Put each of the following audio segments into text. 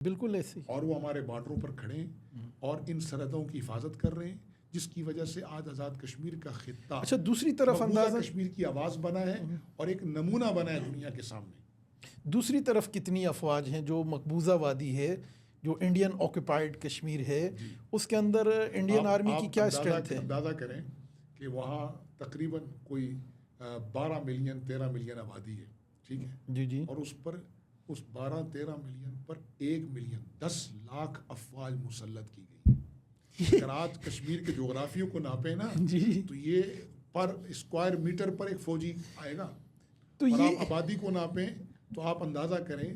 बिल्कुल ऐसे ही। और वो हमारे बॉर्डरों पर खड़े हैं और इन सरहदों की हिफाजत कर रहे हैं, जिसकी वजह से आज आज़ाद कश्मीर का खित्ता अच्छा, दूसरी तरफ मकबूजा अंदाज़ा, कश्मीर की आवाज़ बना है और एक नमूना बना है दुनिया के सामने। दूसरी तरफ कितनी अफवाज हैं जो मकबूजा वादी है, जो इंडियन ऑक्यूपाइड कश्मीर है, उसके अंदर इंडियन आर्मी की क्या स्ट्रेंथ है? अंदाज़ा करें कि वहाँ तकरीबन कोई 12 मिलियन 13 मिलियन आबादी है, ठीक है जी जी। और उस पर उस 12-13 मिलियन पर 1 मिलियन 10 लाख अफवाज मुसल्लत की गई। अगर आज कश्मीर के जोग्राफियों को नापे ना जी। तो ये पर स्क्वायर मीटर पर एक फौजी आएगा, तो और ये आप आबादी को नापें तो आप अंदाज़ा करें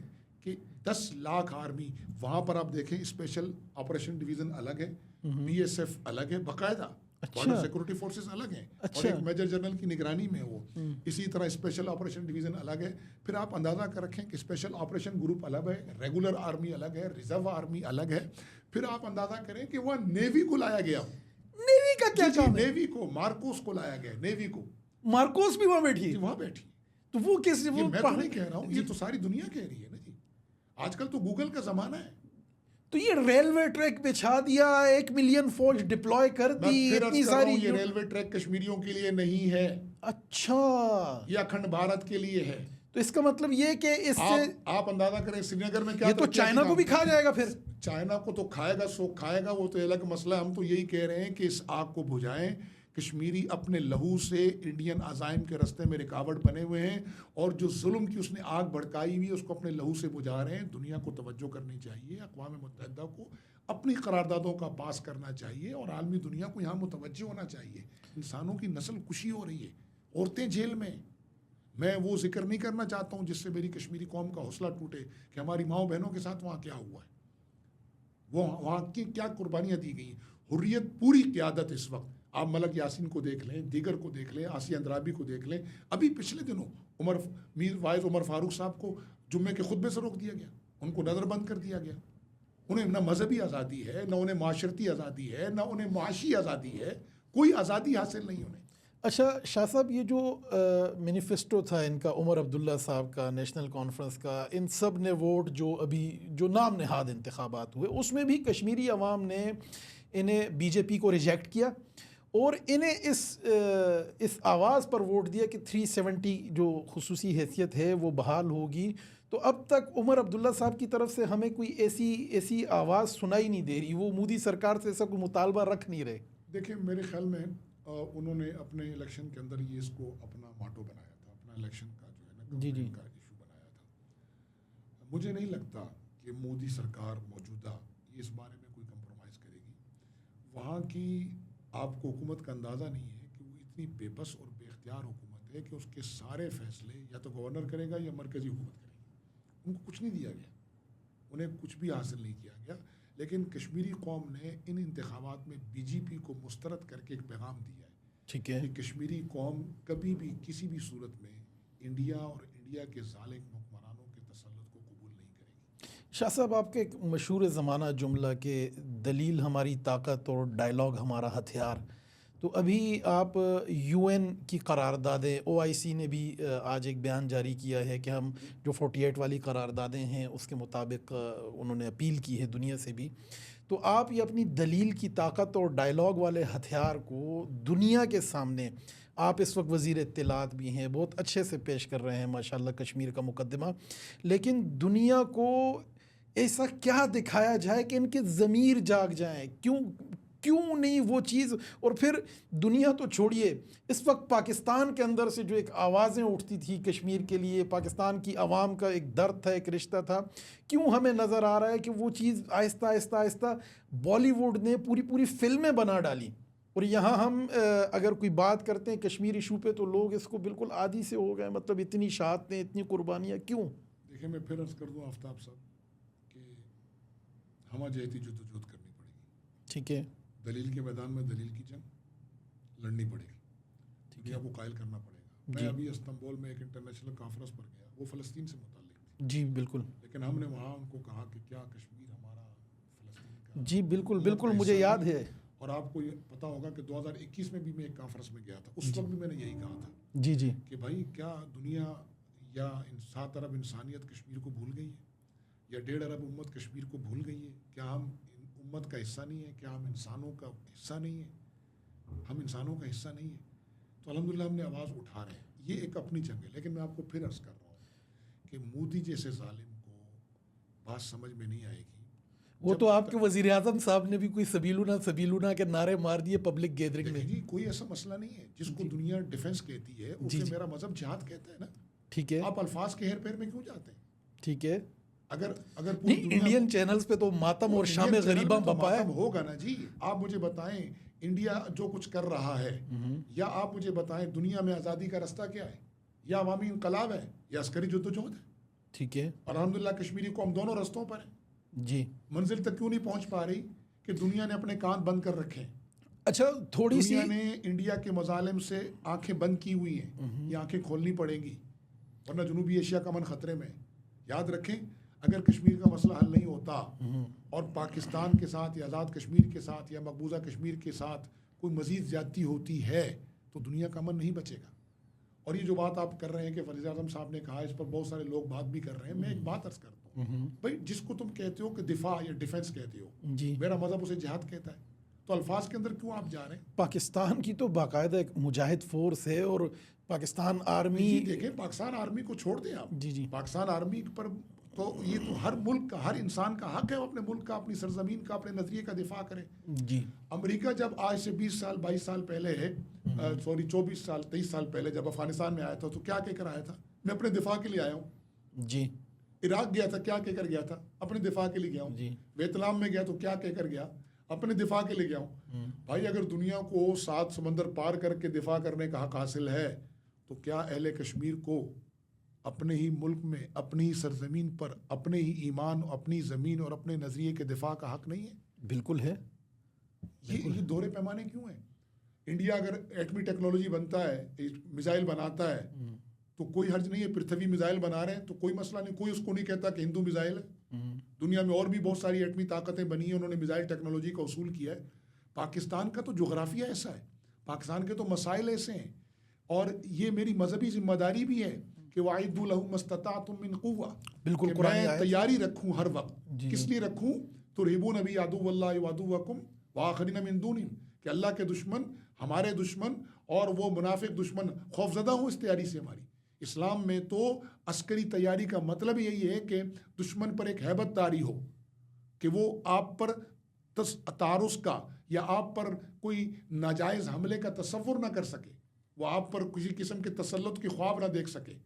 कि 10 लाख आर्मी वहाँ पर। आप देखें स्पेशल ऑपरेशन डिवीज़न अलग है, BSF अलग है बाकायदा, बॉर्डर सिक्योरिटी फोर्सेस अलग हैं, और एक मेजर जनरल की निगरानी में वो। इसी तरह स्पेशल ऑपरेशन डिवीज़न अलग है। फिर आप अंदाज़ा कर रखें कि स्पेशल ऑपरेशन ग्रुप अलग है, रेगुलर आर्मी अलग है, रिजर्व आर्मी अलग है। फिर आप अंदाज़ा करें कि वह नेवी को लाया गया। नेवी का क्या काम है? नेवी को, मार्कोस को लाया गया, नेवी को। मार्कोस भी वहाँ बैठी है? वहाँ बैठी। तो वो कैसे? वो मैं तो नहीं कह रहा हूँ, ये तो सारी दुनिया कह रही है ना जी। आजकल तो गूगल का ज़माना है। तो ये रेलवे ट्रैक बिछा दिया, 1 मिलियन फौज डिप्लॉय कर दी, इतनी सारी। ये रेलवे ट्रैक कश्मीरियों के लिए नहीं है। अच्छा, ये अखंड भारत के लिए है। तो इसका मतलब ये कि इससे आप अंदाजा करें श्रीनगर में क्या, ये तो चाइना को भी खा जाएगा। फिर चाइना को तो खाएगा, सो खाएगा, वो तो अलग मसला है। हम तो यही कह रहे हैं कि इस आग को बुझाएं। कश्मीरी अपने लहू से इंडियन अज़ाइम के रास्ते में रुकावट बने हुए हैं, और जो जुल्म की उसने आग भड़काई हुई है उसको अपने लहू से बुझा रहे हैं। दुनिया को तवज्जो करनी चाहिए, अक़वाम मुत्तहिदा को अपनी करारदादों का पास करना चाहिए, और आलमी दुनिया को यहाँ मुतवज्जो होना चाहिए। इंसानों की नस्ल कुशी हो रही है, औरतें जेल में। मैं वो जिक्र नहीं करना चाहता हूँ जिससे मेरी कश्मीरी कौम का हौसला टूटे कि हमारी माओ बहनों के साथ वहाँ क्या हुआ है, वो वहाँ की क्या कुर्बानियाँ दी गई हैं। हुर्रियत पूरी क़यादत इस वक्त, आप मलक यासीन को देख लें, दीगर को देख लें, आसिया अंद्राबी को देख लें। अभी पिछले दिनों मीर वाइज उमर फारूक साहब को जुम्मे के खुतबे से रोक दिया गया, उनको नज़रबंद कर दिया गया। उन्हें न मजहबी आज़ादी है, न उन्हें माशरती आज़ादी है, न उन्हें माशी आज़ादी है, कोई आज़ादी हासिल नहीं उन्हें। अच्छा शाह साहब, ये जो मैनिफेस्टो था इनका, उमर अब्दुल्ला साहब का, नेशनल कॉन्फ्रेंस का, इन सब ने वोट जो अभी जो नाम नहाद इंतखाबात हुए उसमें भी कश्मीरी अवाम ने इन्हें बीजेपी को रिजेक्ट किया, और इन्हें इस आवाज़ पर वोट दिया कि 370 जो खुसूसी हैसियत है वो बहाल होगी। तो अब तक उमर अब्दुल्ला साहब की तरफ से हमें कोई ऐसी आवाज़ सुनाई नहीं दे रही। वो मोदी सरकार से ऐसा कोई मुतालबा रख नहीं रहे। देखिए मेरे ख्याल में उन्होंने अपने इलेक्शन के अंदर ये इसको अपना माटो बनाया था, अपना इलेक्शन का जो है ना जी का इशू बनाया था। मुझे नहीं लगता कि मोदी सरकार मौजूदा इस बारे में कोई कंप्रोमाइज़ करेगी। वहाँ की आपको हुकूमत का अंदाज़ा नहीं है कि वो इतनी बेबस और बेख्तियार हुकूमत है कि उसके सारे फैसले या तो गवर्नर करेगा या मरकज़ी हुकूमत करेगी। उनको कुछ नहीं दिया गया, उन्हें कुछ भी हासिल नहीं किया गया। लेकिन कश्मीरी कौम ने इन इंतखाबात में बीजेपी को मुस्तरद करके एक पैगाम दिया है, ठीक है, कि कश्मीरी कौम कभी भी किसी भी सूरत में इंडिया और इंडिया के ज़ालिम हुक्मरानों के तसल्लुत को कबूल नहीं करेगी। शाह साहब, आपके एक मशहूर ज़माना जुमला के दलील हमारी ताकत और डायलॉग हमारा हथियार, तो अभी आप UN की करारदादें, OIC ने भी आज एक बयान जारी किया है कि हम जो 48 वाली करारदादें हैं उसके मुताबिक उन्होंने अपील की है दुनिया से भी। तो आप ये अपनी दलील की ताकत और डायलॉग वाले हथियार को दुनिया के सामने, आप इस वक्त वज़ीर इत्तिलात भी हैं, बहुत अच्छे से पेश कर रहे हैं माशाल्लाह कश्मीर का मुकद्दमा, लेकिन दुनिया को ऐसा क्या दिखाया जाए कि इनके ज़मीर जाग जाएं? क्यों नहीं वो चीज़? और फिर दुनिया तो छोड़िए, इस वक्त पाकिस्तान के अंदर से जो एक आवाज़ें उठती थी कश्मीर के लिए, पाकिस्तान की आवाम का एक दर्द था, एक रिश्ता था, क्यों हमें नज़र आ रहा है कि वो चीज़ आहिस्ता आहिस्ता आहिस्ता बॉलीवुड ने पूरी फिल्में बना डाली, और यहाँ हम अगर कोई बात करते हैं कश्मीर इशू पे तो लोग इसको बिल्कुल आदी से हो गए। मतलब इतनी शहादतें, इतनी कुर्बानियाँ क्यों? देखिए मैं फिर अर्ज़ कर दूँ आफ्ताब साहब कि हम जहती जद्दोजहद करनी पड़ेगी, ठीक है, दलील के मैदान में दलील की जंग लड़नी पड़ेगी, दुनिया को कायल करना पड़ेगा। मैं अभी इस्तांबुल में एक इंटरनेशनल कॉन्फ्रेंस पर गया, वो फ़लस्तीन से मुताल्लिक थी। जी बिल्कुल। लेकिन हमने वहाँ उनको कहा कि क्या कश्मीर हमारा फ़लस्तीन का? जी बिल्कुल मुझे याद है। और आपको ये पता होगा कि 2021 में भी मैं एक कॉन्फ्रेंस में गया था, उस वक्त भी मैंने यही कहा था जी कि भाई क्या दुनिया या सात अरब इंसानियत कश्मीर को भूल गई है, या 1.5 अरब उम्मत कश्मीर को भूल गई है? क्या हम उम्मत का हिस्सा नहीं है? क्या हम इंसानों का हिस्सा नहीं है? हम इंसानों का हिस्सा नहीं है? तो अल्हम्दुलिल्लाह हमने आवाज़ उठा रहे हैं। ये एक अपनी जंग है। लेकिन मैं आपको फिर अर्ज़ कर रहा हूँ कि मोदी जैसे जालिम को बात समझ में नहीं आएगी। वो तो आपके वज़ीर आज़म साहब ने भी कोई सबीलुना के नारे मार दिए पब्लिक गैदरिंग में। जी, कोई ऐसा मसला नहीं है। जिसको दुनिया डिफेंस कहती है उसे मेरा मजहब जिहाद कहता है ना। ठीक है, आप अल्फाज के हेर फेर में क्यों जाते हैं? ठीक है। अगर अगर नहीं, इंडियन चैनल्स पे तो मातम और शाम गरीबा बपा है। होगा ना जी। आप मुझे बताएं इंडिया जो कुछ कर रहा है, या आप मुझे बताएं दुनिया में आज़ादी का रास्ता क्या है? या अवामी इनकलाब है या अस्करी जद्दोजहद है? ठीक है। और अल्हम्दुलिल्लाह कश्मीरी कौम दोनों रास्तों पर है जी। मंजिल तक क्यों नहीं पहुंच पा रही? कि दुनिया ने अपने कान बंद कर रखे हैं। अच्छा, थोड़ी सी दुनिया ने इंडिया के मजालिम से आंखें बंद की हुई हैं। ये आंखें खोलनी पड़ेंगी, वरना जनूबी एशिया का अमन खतरे में। याद रखें, अगर कश्मीर का मसला हल नहीं होता और पाकिस्तान के साथ या आज़ाद कश्मीर के साथ या मकबूजा कश्मीर के साथ कोई मजीद ज्यादती होती है तो दुनिया का अमन नहीं बचेगा। और ये जो बात आप कर रहे हैं कि वज़ीर आज़म साहब ने कहा, इस पर बहुत सारे लोग बात भी कर रहे हैं। मैं एक बात अर्ज करता हूँ, भाई जिसको तुम कहते हो कि दिफा या डिफेंस कहते हो, मेरा मजहब उसे जिहाद कहता है, तो अल्फाज के अंदर क्यों आप जा रहे हैं? पाकिस्तान की तो बाकायदा एक मुजाहिद फोर्स है और पाकिस्तान आर्मी। देखें, पाकिस्तान आर्मी को छोड़ दें आप। जी। पाकिस्तान आर्मी पर तो ये तो हर मुल्क का, हर इंसान का हक है वो अपने मुल्क का, अपनी सरजमीन का, अपने नजरिए का दिफा करे। जी। अमेरिका जब आज से 20 साल 22 साल पहले है, 24 साल 23 साल पहले जब अफगानिस्तान में आया था तो क्या कहकर आया था? मैं अपने दिफा के लिए आया हूँ। जी। इराक गया था, क्या कहकर गया था? अपने दिफा के लिए गया हूँ। वियतनाम में गया तो क्या कहकर गया? अपने दिफा के लिए गया हूँ। भाई अगर दुनिया को 7 समंदर पार करके दिफा करने का हक हासिल है तो क्या अहले कश्मीर को अपने ही मुल्क में, अपनी ही सरजमीन पर, अपने ही ईमान, अपनी ज़मीन और अपने नज़रिए के दिफा का हक नहीं है? बिल्कुल है। ये दोहरे पैमाने क्यों है? इंडिया अगर एटमी टेक्नोलॉजी बनता है, मिसाइल बनाता है, तो कोई हर्ज नहीं है। पृथ्वी मिसाइल बना रहे हैं तो कोई मसला नहीं, कोई उसको नहीं कहता कि हिंदू मिसाइल है। दुनिया में और भी बहुत सारी एटमी ताकतें बनी हैं, उन्होंने मिसाइल टेक्नोलॉजी का उसूल किया है। पाकिस्तान का तो जोग्राफिया ऐसा है, पाकिस्तान के तो मसाइल ऐसे हैं, और ये मेरी मजहबी जिम्मेदारी भी है कि वाइदु लहुम मस्ततातुम मिन कुव्वा, बिल्कुल, कि मैं तैयारी रखूं हर वक्त। किस लिए रखूं? तो रिबून अबी अदुव्वल्लाहि व अदुव्वकुम व आखरीन मिन दूनिहिम, कि अल्लाह के दुश्मन, हमारे दुश्मन और वो मुनाफिक दुश्मन खौफजदा हो इस तैयारी से हमारी। इस्लाम में तो अस्करी तैयारी का मतलब यही है कि दुश्मन पर एक हैबत तारी हो, कि वो आप पर तारुस का या आप पर कोई नाजायज़ हमले का तसव्वुर ना कर सके, वो आप पर किसी किस्म के तसल्लुत की ख्वाब ना देख सके।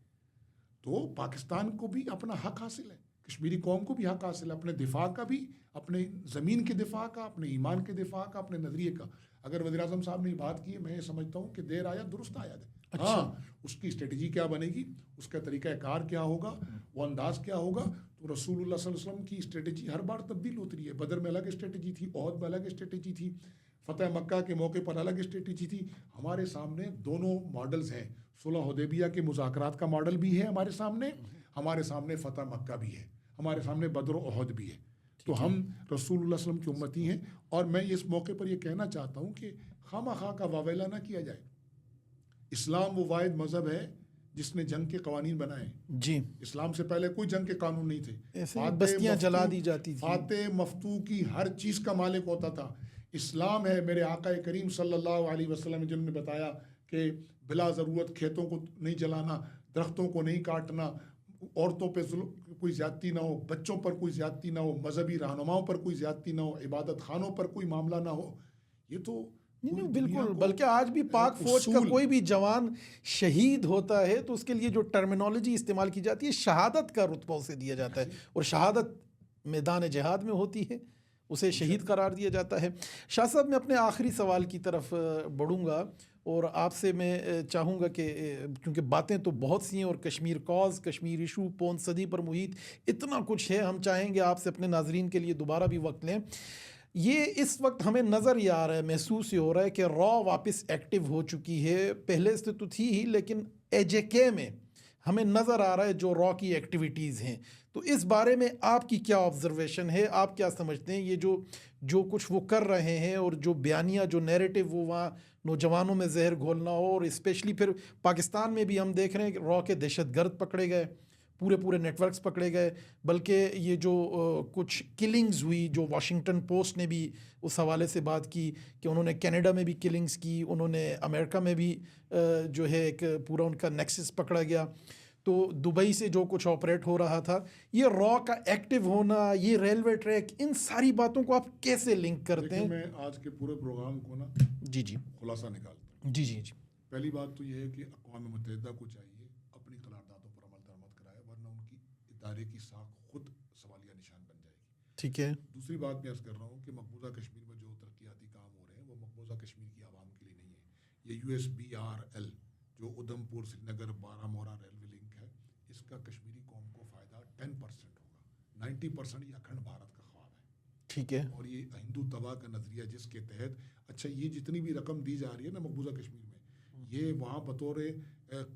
तो पाकिस्तान को भी अपना हक हासिल है, कश्मीरी कौम को भी हक हासिल है अपने दिफा का भी, अपने ज़मीन के दिफा का, अपने ईमान के दिफा का, अपने नज़रिए का। अगर वज़ीर आज़म साहब ने बात की है, मैं ये समझता हूँ कि देर आया दुरुस्त आया है। अच्छा। हाँ, उसकी स्ट्रेटजी क्या बनेगी, उसका तरीका कार क्या होगा, वो अंदाज़ क्या होगा, तो रसूलुल्लाह सल्लल्लाहु अलैहि वसल्लम की स्ट्रेटजी हर बार तब्दील होती रही है। बदर में अलग स्ट्रेटजी थी, ओहद में अलग स्ट्रेटजी थी, फ़तह मक्का के मौके पर अलग स्ट्रेटजी थी। हमारे सामने दोनों मॉडल्स हैं। सुलह हुदैबिया के मुज़ाकरात का मॉडल भी है हमारे सामने फ़तह मक्का भी है, हमारे सामने बदर ओहद भी है। तो हम रसूलुल्लाह सल्लल्लाहु अलैहि वसल्लम की उम्मती हैं, और मैं इस मौके पर यह कहना चाहता हूँ कि खामा-खा का वावेला ना किया जाए। इस्लाम वो वाहिद मज़हब है जिसने जंग के कवानीन बनाए। जी। इस्लाम से पहले कोई जंग के कानून नहीं थे, ऐसे बस्तियां जला दी जाती थी, फाते मफ्तू की हर चीज़ का मालिक होता था। इस्लाम है मेरे आका करीम सल्लल्लाहु अलैहि वसल्लम जिन्होंने बताया कि बिला ज़रूरत खेतों को नहीं जलाना, दरख्तों को नहीं काटना, औरतों पे कोई ज़्यादती ना हो, बच्चों पर कोई ज़्यादती ना हो, मजहबी रहनुमाओं पर कोई ज़्यादती ना हो, इबादत खानों पर कोई मामला ना हो। ये तो नहीं, बिल्कुल। बल्कि आज भी पाक फौज का कोई भी जवान शहीद होता है तो उसके लिए जो टर्मिनोलॉजी इस्तेमाल की जाती है, शहादत का रुतबा उसे दिया जाता है, और शहादत मैदान जिहाद में होती है, उसे शहीद करार दिया जाता है। शाह साहब, मैं अपने आखिरी सवाल की तरफ बढ़ूँगा, और आपसे मैं चाहूँगा कि क्योंकि बातें तो बहुत सी हैं, और कश्मीर कॉज, कश्मीर इशू, पौन सदी पर मुहित, इतना कुछ है, हम चाहेंगे आपसे अपने नाजरीन के लिए दोबारा भी वक्त लें। ये इस वक्त हमें नज़र ये आ रहा है, महसूस ये हो रहा है कि रॉ वापस एक्टिव हो चुकी है। पहले से तो थी ही, लेकिन एजेके में हमें नज़र आ रहा है जो रॉ की एक्टिविटीज़ हैं। तो इस बारे में आपकी क्या ऑब्जर्वेशन है, आप क्या समझते हैं? ये जो कुछ वो कर रहे हैं, और जो बयानिया, जो नैरेटिव वो वहाँ नौजवानों में जहर घोलना हो, और स्पेशली फिर पाकिस्तान में भी हम देख रहे हैं कि रॉ के दहशतगर्द पकड़े गए, पूरे नेटवर्क्स पकड़े गए, बल्कि ये जो कुछ किलिंग्स हुई, जो वाशिंगटन पोस्ट ने भी उस हवाले से बात की कि उन्होंने कनाडा में भी किलिंग्स की, उन्होंने अमेरिका में भी जो है एक पूरा उनका नेक्सस पकड़ा गया। तो दुबई से जो कुछ ऑपरेट हो रहा था, ये रॉ का एक्टिव होना, ये रेलवे ट्रैक, इन सारी बातों को आप कैसे लिंक करते हैं? मैं आज के पूरे प्रोग्राम को ना जी खुलासा निकालता हूँ। जी। पहली बात तो ये है कि अक़वाम मुत्तहिदा को चाहिए अपनी करारदादों पर अमल दरामद कराए, वरना उनकी इदारे की साख खुद सवालिया निशान बन जाएगी। ठीक है। दूसरी बात मैं अर्ज़ कर रहा हूँ कि मकबूजा कश्मीर में जो तरक्याती काम हो रहे हैं वो मकबूजा कश्मीर की आवाम के लिए नहीं है। ये USBRL जो उधमपुर श्रीनगर बारामूला रेलवे लिंक है, इसका कश्मीरी कौम को फ़ायदा 10% होगा। 90% ये अखंड भारत का ख्वाब है। ठीक है। और ये हिंदू तबाह का नज़रिया जिसके तहत अच्छा ये जितनी भी रकम दी जा रही है ना मकबूजा कश्मीर में, ये वहाँ बतौर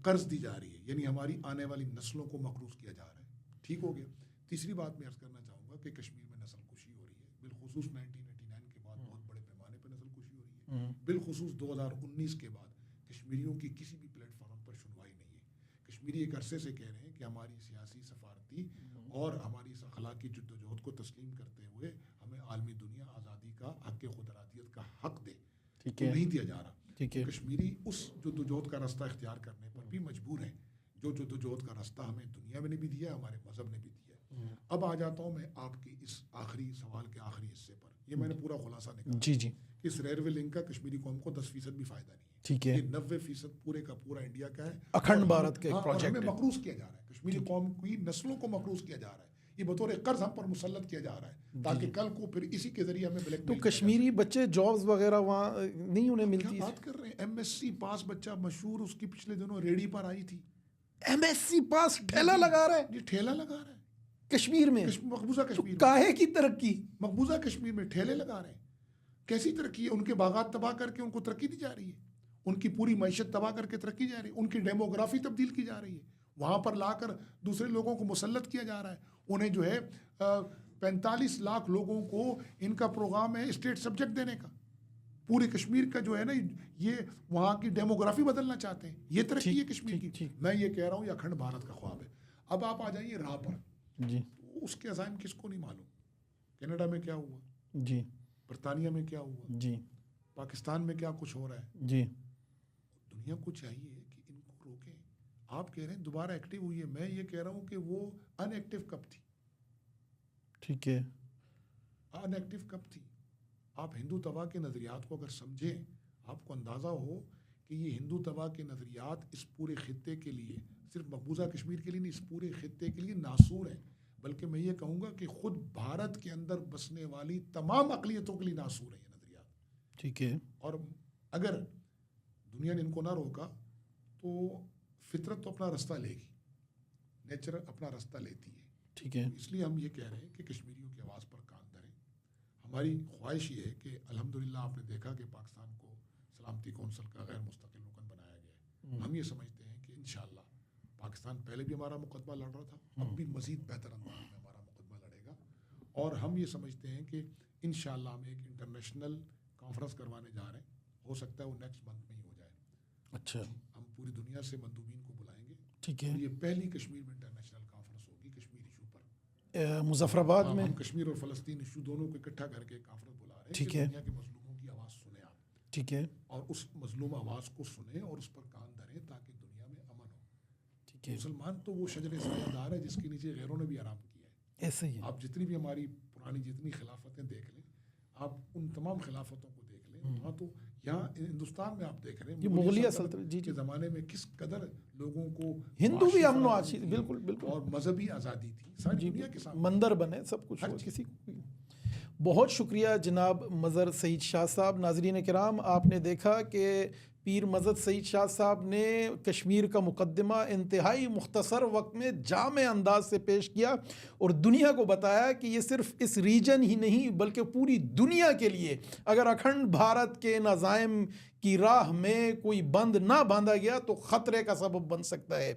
कर्ज दी जा रही है, यानी हमारी आने वाली नस्लों को मकरूज किया जा रहा है। ठीक हो गया। तीसरी बात मैं अर्ज़ करना चाहूँगा कि कश्मीर में नस्ल कुशी हो रही है, बिलखुसूस 1989 के बाद बहुत बड़े पैमाने पर नस्ल कुशी हो रही है। बिलखुसूस 2019 के बाद कश्मीरियों की किसी भी प्लेटफॉर्म पर सुनवाई नहीं है। कश्मीरी एक अरसे से कह रहे हैं कि हमारी सियासी, सफारती और हमारी इस अखलाकी जद्दोजहद को तस्लीम करते हुए हमें आलमी दुनिया आज़ादी का, हक़ खुदरातियत का हक़ दे। ठीक है। नहीं दिया जा रहा। ठीक है। कश्मीरी उस जद्दोजहद का रास्ता इख्तियार करने पर भी मजबूर हैं, जो जद्दोजहद का रास्ता हमें दुनिया में ने भी दिया, हमारे मजहब ने भी दिया। अब आ जाता हूँ मैं आपकी इस आखिरी सवाल के आखिरी हिस्से पर। ये मैंने पूरा खुलासा निकाला। जी। इस रेलवे लिंक का कश्मीरी कौम को 10% भी फायदा नहीं है। ठीक है। ये 90% पूरे का पूरा इंडिया का है, अखंड भारत का एक और प्रोजेक्ट हमें है। मकरूज किया जा रहा है। कश्मीरी कौम की नस्लों को मकरूज किया जा रहा है। ये बतौर कर्ज हम पर मुसल्लत किया जा रहा है ताकि कल को फिर इसी के जरिए हमें ब्लैक। तो कश्मीरी बच्चे जॉब्स वगैरह वहाँ नहीं उन्हें मिलती? बात कर रहे हैं MSc पास बच्चा मशहूर, उसकी पिछले दिनों रेडी पर आई थी। MSc पास ठेला लगा रहा है? जी ठेला लगा रहा है कश्मीर में, मकबूजा कश्मीर। काहे की तरक्की? मकबूजा कश्मीर में ठेले लगा रहे हैं। कैसी तरक्की है? उनके बागात तबाह करके उनको तरक्की दी जा रही है, उनकी पूरी मैशत तबाह करके तरक्की जा रही है, उनकी डेमोग्राफी तब्दील की जा रही है, वहाँ पर लाकर दूसरे लोगों को मुसल्लत किया जा रहा है। उन्हें जो है 45 लाख लोगों को इनका प्रोग्राम है स्टेट सब्जेक्ट देने का। पूरे कश्मीर का जो है ना, ये वहाँ की डेमोग्राफी बदलना चाहते हैं। ये तरक्की है कश्मीर की। मैं ये कह रहा हूँ ये अखंड भारत का ख्वाब है। अब आप आ जाइए राह पर जी। तो उसके अज़ाइम किसको नहीं मालूम? कनाडा में क्या हुआ जी, बरतानिया में क्या हुआ जी, पाकिस्तान में क्या कुछ हो रहा है जी। दुनिया को चाहिए कि इनको रोकें। आप कह रहे हैं दोबारा एक्टिव हुई है, मैं ये कह रहा हूँ कि वो अनएक्टिव कब थी? ठीक है। अनएक्टिव कब थी? आप हिंदू तबाह के नज़रियात को अगर समझें, आपको अंदाज़ा हो कि ये हिंदू तबाह के नज़रियात इस पूरे खित्ते के लिए, सिर्फ मकबूजा कश्मीर के लिए नहीं, इस पूरे खित्ते के लिए नासूर है। बल्कि मैं ये कहूँगा कि ख़ुद भारत के अंदर बसने वाली तमाम अक़लियतों के लिए नासूर है ये नज़रियात। ठीक है। और अगर दुनिया ने इनको ना रोका तो फितरत तो अपना रास्ता लेगी, नेचर अपना रास्ता लेती है। ठीक है। इसलिए हम ये कह रहे हैं कि कश्मीरियों की आवाज़ पर कान धरें। हमारी ख्वाहिश ये है कि अल्हम्दुलिल्लाह आपने देखा कि पाकिस्तान को सलामती कौंसिल का गैर मुस्तकिल रुकन बनाया गया है। हम ये समझते हैं कि इंशाअल्लाह पाकिस्तान पहले भी हमारा मुकदमा लड़ रहा था, अब भी मज़ीद बेहतर अंदाज में हमारा मुकदमा लड़ेगा। और हम ये समझते हैं कि इंशाअल्लाह हम एक इंटरनेशनल कॉन्फ्रेंस करवाने जा रहे हैं। हो सकता है वो नेक्स्ट मंथ में ही हो जाए। अच्छा। हम पूरी दुनिया से मंदूबीन को बुलाएंगे। ठीक है। ये पहली कश्मीर में इंटरनेशनल कॉन्फ्रेंस होगी कश्मीर इशू पर। मुजफ्फराबाद में हम कश्मीर और फ़लस्तीन इशू दोनों को इकट्ठा करके कॉन्फ्रेंस बुला रहे हैं। ठीक कि है। दुनिया के मजलूमों की आवाज़ सुने आप, ठीक है। और उस मजलूम आवाज़ को सुने और उस पर कान धरें ताकि दुनिया में अमन हो। ठीक है। मुसलमान तो वो शजर सायादार है जिसके नीचे गैरों ने भी आराम किया है। ऐसे ही है। आप जितनी भी हमारी पुरानी जितनी खिलाफतें देख लें, आप उन तमाम खिलाफतों को देख लें, वहाँ तो यहाँ हिंदुस्तान में आप देख रहे हैं ये मुगलिया सल्तनत जी के ज़माने में किस कदर लोगों को हिंदू भी अमन माशी आशी, बिल्कुल बिल्कुल, और मजहबी आज़ादी थी सारी दुनिया के सामने। मंदिर बने, सब कुछ हुआ किसी को। बहुत शुक्रिया जनाब मज़र सईद शाह साहब। नाज़रीन किराम, आपने देखा कि पीर मज़द सईद शाह साहब ने कश्मीर का मुकद्दमा इंतहाई मुख्तसर वक्त में जामे अंदाज से पेश किया और दुनिया को बताया कि ये सिर्फ इस रीजन ही नहीं बल्कि पूरी दुनिया के लिए अगर अखंड भारत के नज़ाइम की राह में कोई बंद ना बांधा गया तो ख़तरे का सबब बन सकता है।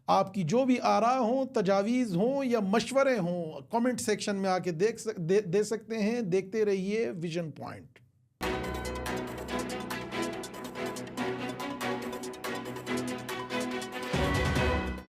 आपकी जो भी आरा हों, तजावीज़ हों या मशवरे हों, कमेंट सेक्शन में आके दे सकते हैं। देखते रहिए विजन पॉइंट।